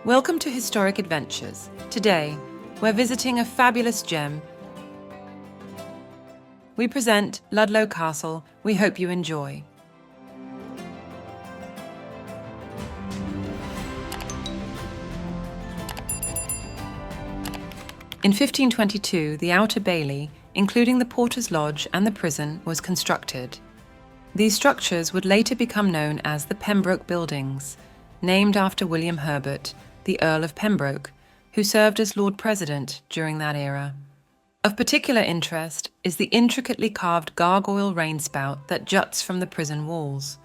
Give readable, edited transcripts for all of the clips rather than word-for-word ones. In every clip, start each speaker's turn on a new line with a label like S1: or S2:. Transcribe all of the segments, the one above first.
S1: Welcome to Historic Adventures. Today, we're visiting a fabulous gem. We present Ludlow Castle. We hope you enjoy. In 1522, the Outer Bailey, including the Porter's Lodge and the prison, was constructed. These structures would later become known as the Pembroke Buildings, named after William Herbert, the Earl of Pembroke, who served as Lord President during that era. Of particular interest is the intricately carved gargoyle rainspout that juts from the prison walls.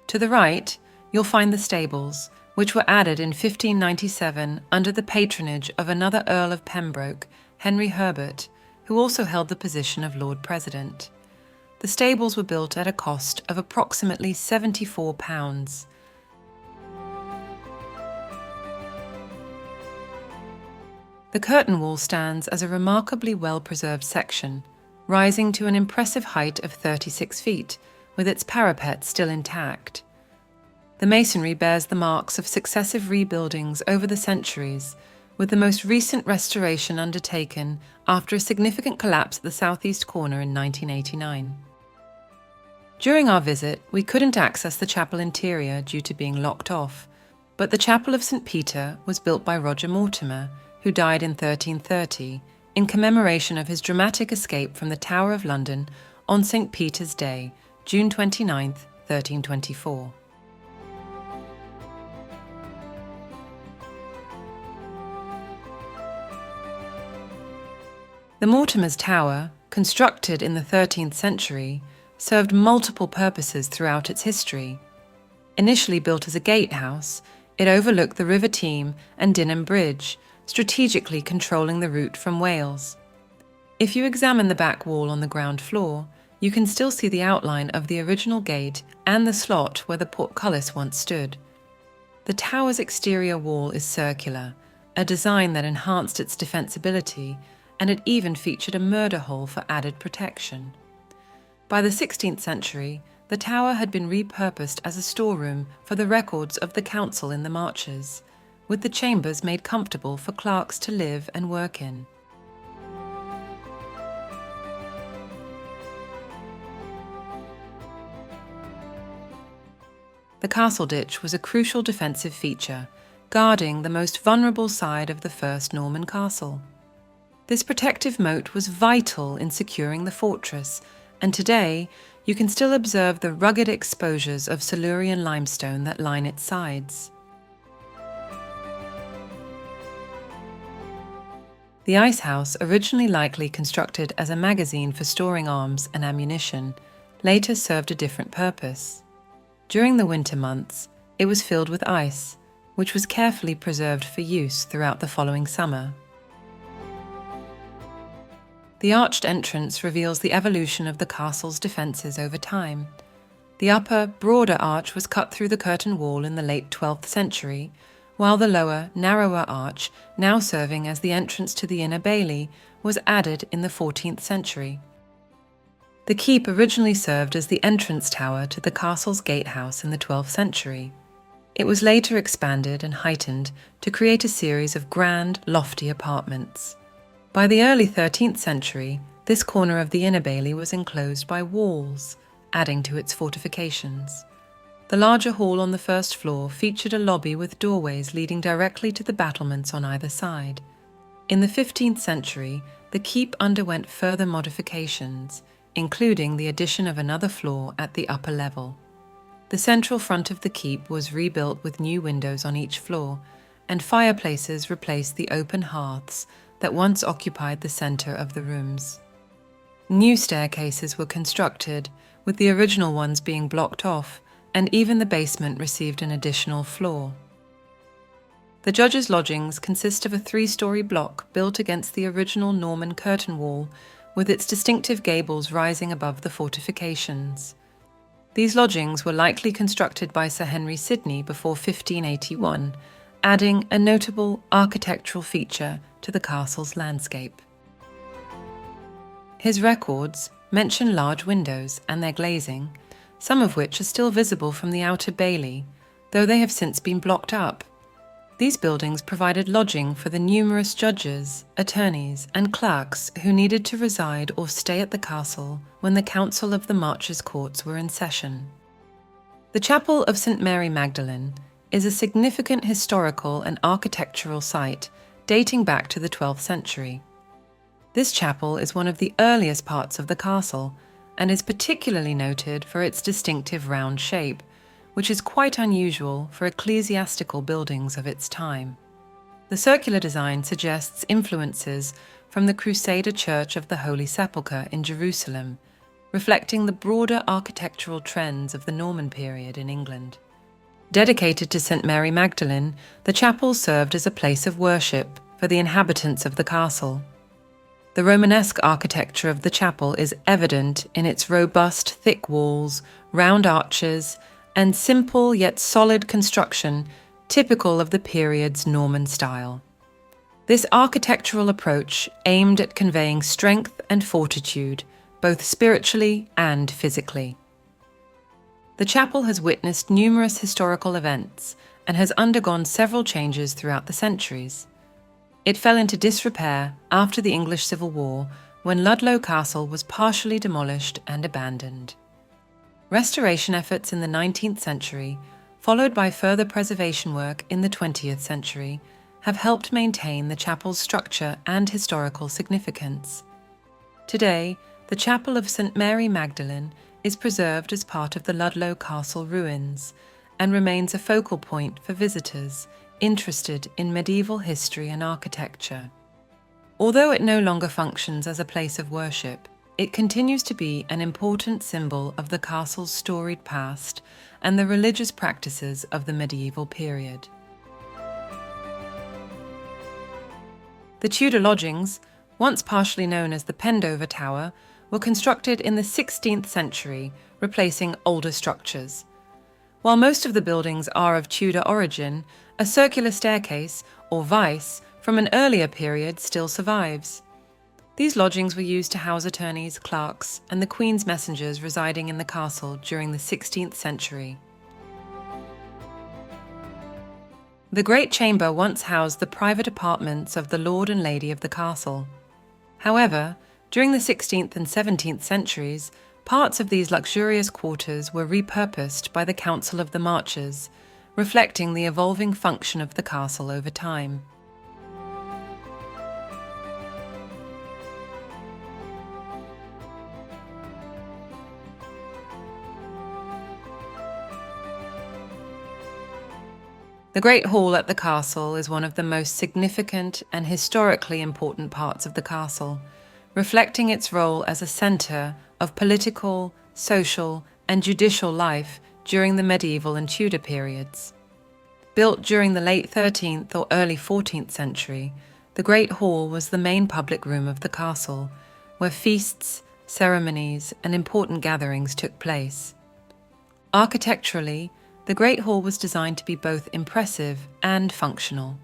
S1: To the right, you'll find the stables, which were added in 1597 under the patronage of another Earl of Pembroke, Henry Herbert, who also held the position of Lord President. The stables were built at a cost of approximately £74. The curtain wall stands as a remarkably well-preserved section, rising to an impressive height of 36 feet, with its parapet still intact. The masonry bears the marks of successive rebuildings over the centuries, with the most recent restoration undertaken after a significant collapse at the southeast corner in 1989. During our visit, we couldn't access the chapel interior due to being locked off, but the Chapel of St. Peter was built by Roger Mortimer, who died in 1330, in commemoration of his dramatic escape from the Tower of London on St. Peter's Day, June 29, 1324. The Mortimer's Tower, constructed in the 13th century, served multiple purposes throughout its history. Initially built as a gatehouse, it overlooked the River Teme and Dinham Bridge, strategically controlling the route from Wales. If you examine the back wall on the ground floor, you can still see the outline of the original gate and the slot where the portcullis once stood. The tower's exterior wall is circular, a design that enhanced its defensibility, and it even featured a murder hole for added protection. By the 16th century, the tower had been repurposed as a storeroom for the records of the council in the Marches, with the chambers made comfortable for clerks to live and work in. The castle ditch was a crucial defensive feature, guarding the most vulnerable side of the first Norman castle. This protective moat was vital in securing the fortress, and today you can still observe the rugged exposures of Silurian limestone that line its sides. The ice house, originally likely constructed as a magazine for storing arms and ammunition, later served a different purpose. During the winter months, it was filled with ice, which was carefully preserved for use throughout the following summer. The arched entrance reveals the evolution of the castle's defences over time. The upper, broader arch was cut through the curtain wall in the late 12th century, while the lower, narrower arch, now serving as the entrance to the Inner Bailey, was added in the 14th century. The keep originally served as the entrance tower to the castle's gatehouse in the 12th century. It was later expanded and heightened to create a series of grand, lofty apartments. By the early 13th century, this corner of the Inner Bailey was enclosed by walls, adding to its fortifications. The larger hall on the first floor featured a lobby with doorways leading directly to the battlements on either side. In the 15th century, the keep underwent further modifications, including the addition of another floor at the upper level. The central front of the keep was rebuilt with new windows on each floor, and fireplaces replaced the open hearths that once occupied the center of the rooms. New staircases were constructed, with the original ones being blocked off, and even the basement received an additional floor. The judges' lodgings consist of a 3-story block built against the original Norman curtain wall, with its distinctive gables rising above the fortifications. These lodgings were likely constructed by Sir Henry Sidney before 1581, adding a notable architectural feature to the castle's landscape. His records mention large windows and their glazing, some of which are still visible from the Outer Bailey, though they have since been blocked up. These buildings provided lodging for the numerous judges, attorneys, and clerks who needed to reside or stay at the castle when the Council of the Marches courts were in session. The Chapel of St. Mary Magdalene is a significant historical and architectural site dating back to the 12th century. This chapel is one of the earliest parts of the castle and is particularly noted for its distinctive round shape, which is quite unusual for ecclesiastical buildings of its time. The circular design suggests influences from the Crusader Church of the Holy Sepulchre in Jerusalem, reflecting the broader architectural trends of the Norman period in England. Dedicated to St. Mary Magdalene, the chapel served as a place of worship for the inhabitants of the castle. The Romanesque architecture of the chapel is evident in its robust, thick walls, round arches, and simple yet solid construction typical of the period's Norman style. This architectural approach aimed at conveying strength and fortitude, both spiritually and physically. The chapel has witnessed numerous historical events and has undergone several changes throughout the centuries. It fell into disrepair after the English Civil War, when Ludlow Castle was partially demolished and abandoned. Restoration efforts in the 19th century, followed by further preservation work in the 20th century, have helped maintain the chapel's structure and historical significance. Today, the Chapel of St. Mary Magdalene is preserved as part of the Ludlow Castle ruins and remains a focal point for visitors interested in medieval history and architecture. Although it no longer functions as a place of worship, it continues to be an important symbol of the castle's storied past and the religious practices of the medieval period. The Tudor lodgings, once partially known as the Pendover Tower, were constructed in the 16th century, replacing older structures. While most of the buildings are of Tudor origin, a circular staircase, or vice, from an earlier period still survives. These lodgings were used to house attorneys, clerks, and the Queen's messengers residing in the castle during the 16th century. The Great Chamber once housed the private apartments of the Lord and Lady of the castle. However, during the 16th and 17th centuries, parts of these luxurious quarters were repurposed by the Council of the Marches, reflecting the evolving function of the castle over time. The Great Hall at the castle is one of the most significant and historically important parts of the castle, reflecting its role as a centre of political, social, and judicial life during the medieval and Tudor periods. Built during the late 13th or early 14th century, the Great Hall was the main public room of the castle, where feasts, ceremonies, and important gatherings took place. Architecturally, the Great Hall was designed to be both impressive and functional.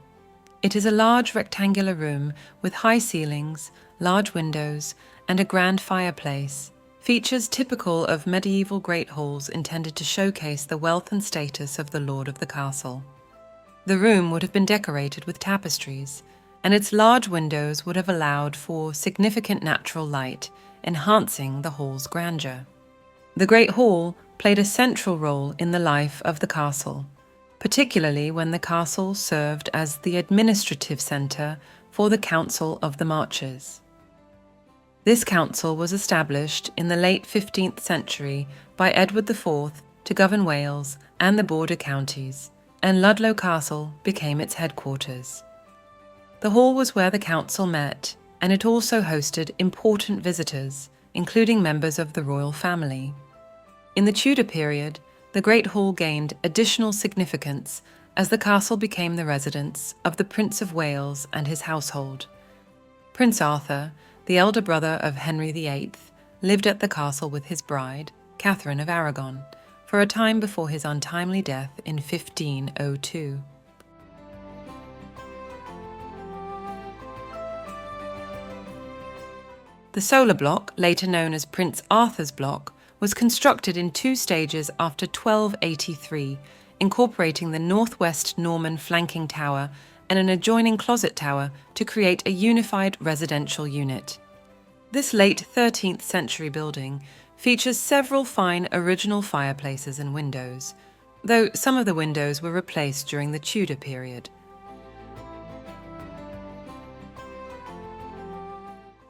S1: It is a large rectangular room with high ceilings, large windows, and a grand fireplace, features typical of medieval great halls intended to showcase the wealth and status of the lord of the castle. The room would have been decorated with tapestries, and its large windows would have allowed for significant natural light, enhancing the hall's grandeur. The Great Hall played a central role in the life of the castle, particularly when the castle served as the administrative centre for the Council of the Marches. This council was established in the late 15th century by Edward IV to govern Wales and the border counties, and Ludlow Castle became its headquarters. The hall was where the council met, and it also hosted important visitors, including members of the royal family. In the Tudor period, the Great Hall gained additional significance as the castle became the residence of the Prince of Wales and his household. Prince Arthur, the elder brother of Henry VIII, lived at the castle with his bride, Catherine of Aragon, for a time before his untimely death in 1502. The solar block, later known as Prince Arthur's block, was constructed in 2 stages after 1283, incorporating the northwest Norman flanking tower and an adjoining closet tower to create a unified residential unit. This late 13th century building features several fine original fireplaces and windows, though some of the windows were replaced during the Tudor period.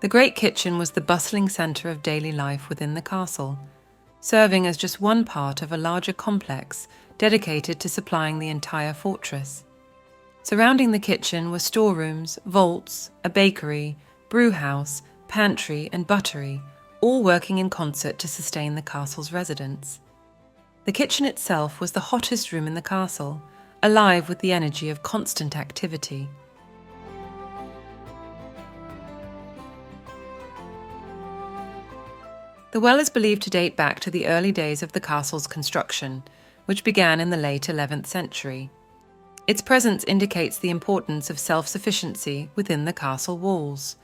S1: The Great Kitchen was the bustling centre of daily life within the castle, serving as just one part of a larger complex dedicated to supplying the entire fortress. Surrounding the kitchen were storerooms, vaults, a bakery, brewhouse, pantry and buttery, all working in concert to sustain the castle's residents. The kitchen itself was the hottest room in the castle, alive with the energy of constant activity. The well is believed to date back to the early days of the castle's construction, which began in the late 11th century. Its presence indicates the importance of self-sufficiency within the castle walls.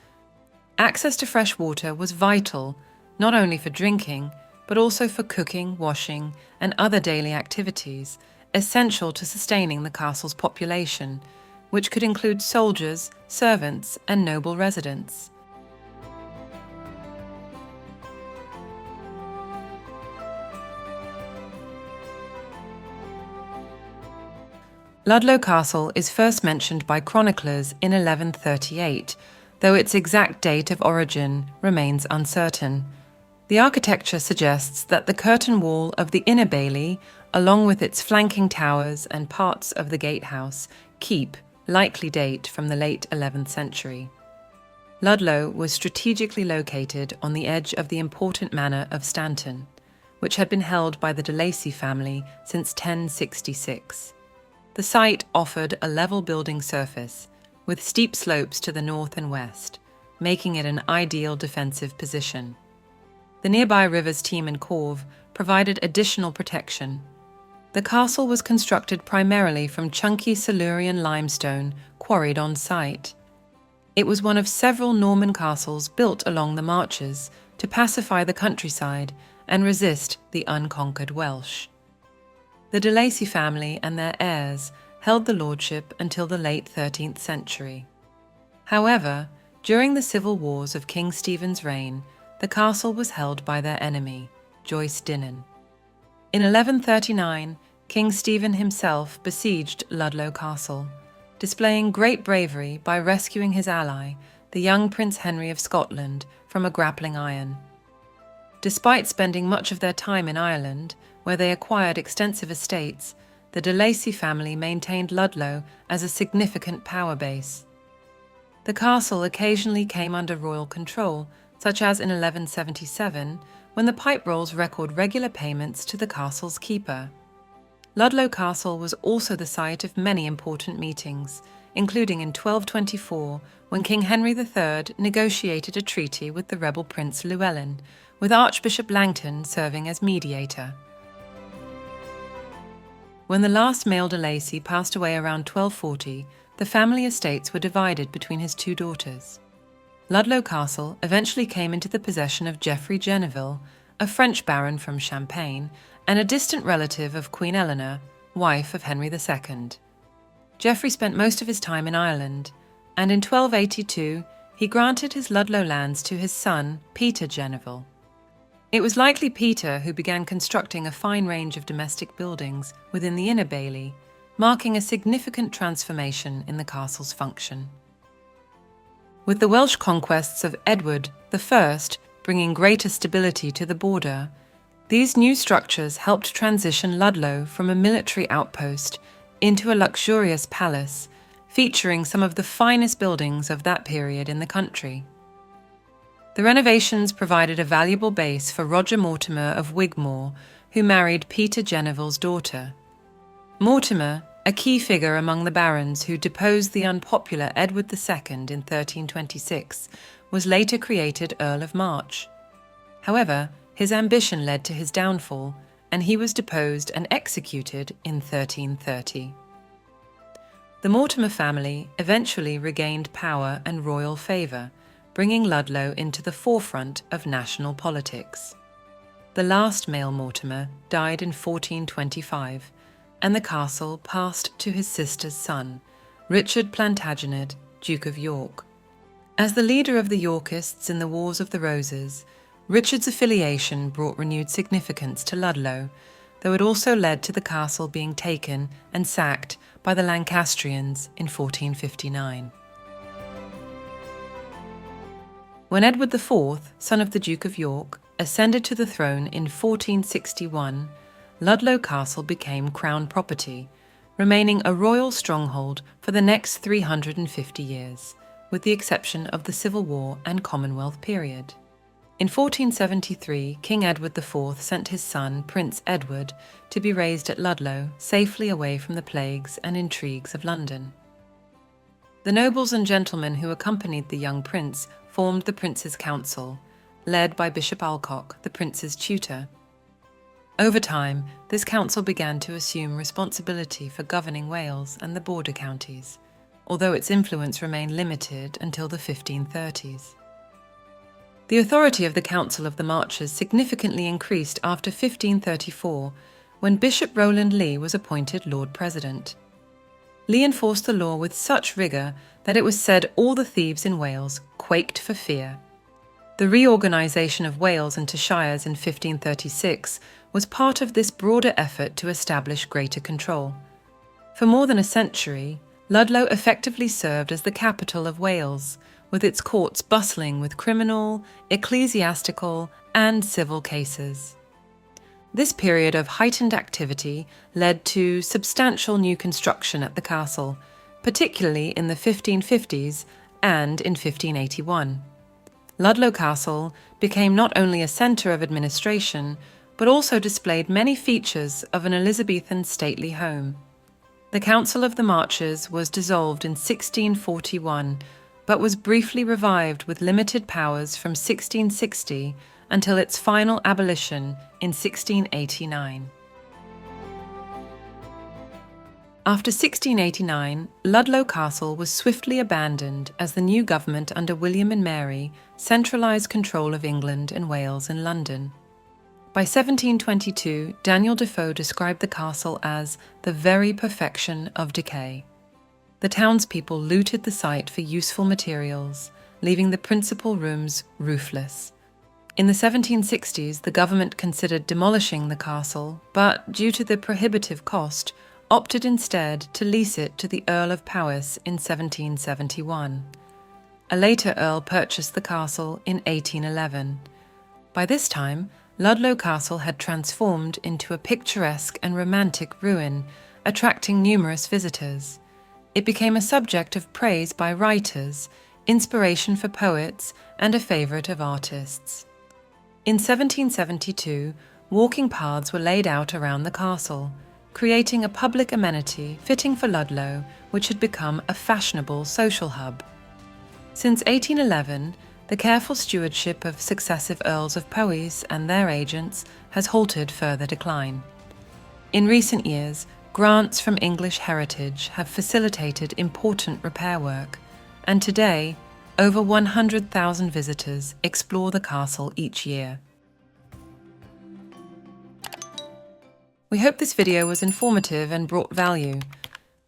S1: Access to fresh water was vital, not only for drinking, but also for cooking, washing, and other daily activities, essential to sustaining the castle's population, which could include soldiers, servants, and noble residents. Ludlow Castle is first mentioned by chroniclers in 1138, though its exact date of origin remains uncertain. The architecture suggests that the curtain wall of the inner bailey, along with its flanking towers and parts of the gatehouse, keep likely date from the late 11th century. Ludlow was strategically located on the edge of the important manor of Stanton, which had been held by the de Lacy family since 1066. The site offered a level building surface, with steep slopes to the north and west, making it an ideal defensive position. The nearby rivers Teme and Corve provided additional protection. The castle was constructed primarily from chunky Silurian limestone quarried on site. It was one of several Norman castles built along the marches to pacify the countryside and resist the unconquered Welsh. The de Lacy family and their heirs held the lordship until the late 13th century. However, during the civil wars of King Stephen's reign, the castle was held by their enemy, Joyce Dinan. In 1139, King Stephen himself besieged Ludlow Castle, displaying great bravery by rescuing his ally, the young Prince Henry of Scotland, from a grappling iron. Despite spending much of their time in Ireland, where they acquired extensive estates, the de Lacy family maintained Ludlow as a significant power base. The castle occasionally came under royal control, such as in 1177, when the Pipe Rolls record regular payments to the castle's keeper. Ludlow Castle was also the site of many important meetings, including in 1224, when King Henry III negotiated a treaty with the rebel Prince Llewellyn, with Archbishop Langton serving as mediator. When the last male de Lacy passed away around 1240, the family estates were divided between his two daughters. Ludlow Castle eventually came into the possession of Geoffrey Geneville, a French baron from Champagne, and a distant relative of Queen Eleanor, wife of Henry II. Geoffrey spent most of his time in Ireland, and in 1282 he granted his Ludlow lands to his son, Peter Geneville. It was likely Peter who began constructing a fine range of domestic buildings within the inner bailey, marking a significant transformation in the castle's function. With the Welsh conquests of Edward I bringing greater stability to the border, these new structures helped transition Ludlow from a military outpost into a luxurious palace, featuring some of the finest buildings of that period in the country. The renovations provided a valuable base for Roger Mortimer of Wigmore, who married Peter Geneville's daughter. Mortimer, a key figure among the barons who deposed the unpopular Edward II in 1326, was later created Earl of March. However, his ambition led to his downfall, and he was deposed and executed in 1330. The Mortimer family eventually regained power and royal favour, bringing Ludlow into the forefront of national politics. The last male Mortimer died in 1425, and the castle passed to his sister's son, Richard Plantagenet, Duke of York. As the leader of the Yorkists in the Wars of the Roses, Richard's affiliation brought renewed significance to Ludlow, though it also led to the castle being taken and sacked by the Lancastrians in 1459. When Edward IV, son of the Duke of York, ascended to the throne in 1461, Ludlow Castle became Crown property, remaining a royal stronghold for the next 350 years, with the exception of the Civil War and Commonwealth period. In 1473, King Edward IV sent his son, Prince Edward, to be raised at Ludlow, safely away from the plagues and intrigues of London. The nobles and gentlemen who accompanied the young prince formed the Prince's Council, led by Bishop Alcock, the prince's tutor. Over time, this council began to assume responsibility for governing Wales and the border counties, although its influence remained limited until the 1530s. The authority of the Council of the Marches significantly increased after 1534, when Bishop Rowland Lee was appointed Lord President. Lee enforced the law with such rigour that it was said all the thieves in Wales quaked for fear. The reorganisation of Wales into shires in 1536 was part of this broader effort to establish greater control. For more than a century, Ludlow effectively served as the capital of Wales, with its courts bustling with criminal, ecclesiastical, and civil cases. This period of heightened activity led to substantial new construction at the castle, particularly in the 1550s and in 1581. Ludlow Castle became not only a centre of administration, but also displayed many features of an Elizabethan stately home. The Council of the Marches was dissolved in 1641, but was briefly revived with limited powers from 1660 until its final abolition in 1689. After 1689, Ludlow Castle was swiftly abandoned as the new government under William and Mary centralised control of England and Wales in London. By 1722, Daniel Defoe described the castle as the very perfection of decay. The townspeople looted the site for useful materials, leaving the principal rooms roofless. In the 1760s, the government considered demolishing the castle, but due to the prohibitive cost, opted instead to lease it to the Earl of Powys in 1771. A later earl purchased the castle in 1811. By this time, Ludlow Castle had transformed into a picturesque and romantic ruin, attracting numerous visitors. It became a subject of praise by writers, inspiration for poets, and a favourite of artists. In 1772, walking paths were laid out around the castle, creating a public amenity fitting for Ludlow, which had become a fashionable social hub. Since 1811, the careful stewardship of successive Earls of Powys and their agents has halted further decline. In recent years, grants from English Heritage have facilitated important repair work, and today, over 100,000 visitors explore the castle each year. We hope this video was informative and brought value.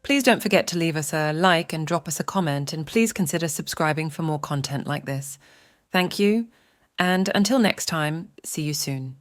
S1: Please don't forget to leave us a like and drop us a comment, and please consider subscribing for more content like this. Thank you, and until next time, see you soon.